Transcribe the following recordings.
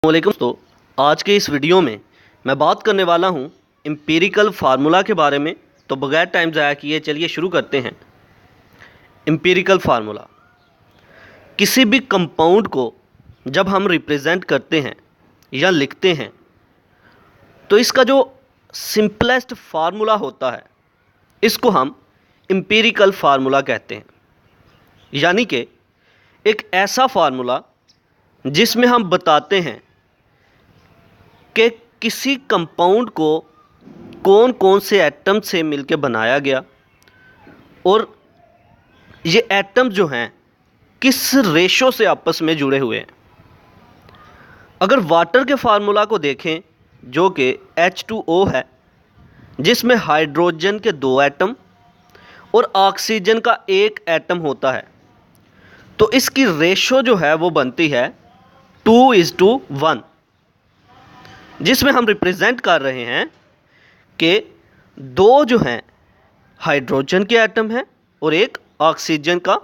वालेकुम। तो आज के इस वीडियो में मैं बात करने वाला हूँ एम्पिरिकल फार्मूला के बारे में। तो बगैर टाइम ज़ाया किए चलिए शुरू करते हैं। एम्पिरिकल फार्मूला, किसी भी कंपाउंड को जब हम रिप्रेजेंट करते हैं या लिखते हैं तो इसका जो सिंपलेस्ट फार्मूला होता है इसको हम एम्पिरिकल फार्मूला कहते हैं। यानी कि एक ऐसा फार्मूला जिसमें हम बताते हैं कि किसी कंपाउंड को कौन कौन से एटम से मिलकर बनाया गया और ये एटम जो हैं किस रेशो से आपस में जुड़े हुए हैं। अगर वाटर के फार्मूला को देखें जो कि H2O है, जिसमें हाइड्रोजन के 2 एटम और ऑक्सीजन का 1 एटम होता है, तो इसकी रेशो जो है वो बनती है 2:1, जिसमें हम रिप्रेजेंट कर रहे हैं कि 2 जो हैं हाइड्रोजन के एटम हैं और 1 ऑक्सीजन का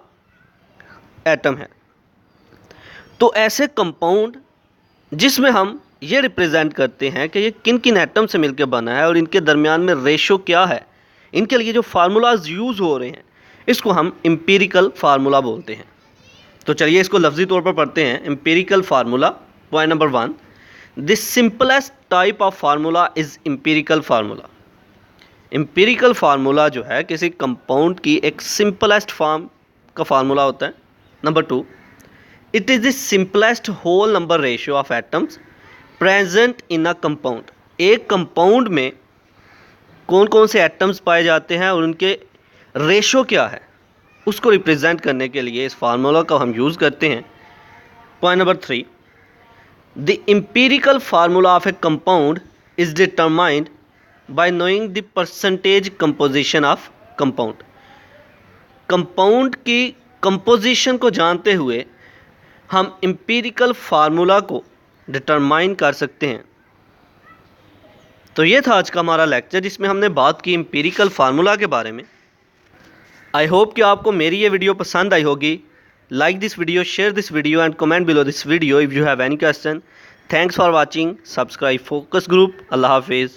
एटम है। तो ऐसे कंपाउंड जिसमें हम ये रिप्रेजेंट करते हैं कि ये किन किन एटम से मिलकर बना है और इनके दरमियान में रेशो क्या है, इनके लिए जो फार्मूलाज यूज़ हो रहे हैं इसको हम एम्पिरिकल फार्मूला बोलते हैं। तो चलिए इसको लफ्ज़ी तौर पर पढ़ते हैं। Empirical formula, point number 1, the simplest type of formula is empirical formula. Empirical formula जो है किसी कंपाउंड की एक सिंपलेस्ट फॉर्म का फार्मूला होता है। Number 2, it is the simplest whole number ratio of atoms present in a compound. एक compound में कौन कौन से एटम्स पाए जाते हैं और उनके रेशो क्या है उसको रिप्रेजेंट करने के लिए इस फार्मूला का हम यूज़ करते हैं। Point number 3, the empirical formula of A compound is determined by knowing the percentage composition of compound. Compound की कंपोजिशन को जानते हुए हम एम्पिरिकल फार्मूला को डिटरमाइन कर सकते हैं। तो ये था आज का हमारा लेक्चर जिसमें हमने बात की एम्पिरिकल फार्मूला के बारे में। आई होप कि आपको मेरी ये वीडियो पसंद आई होगी। Like this video, share this video and comment below this video if you have any question. Thanks for watching. Subscribe focus group. अल्लाह हाफिज़।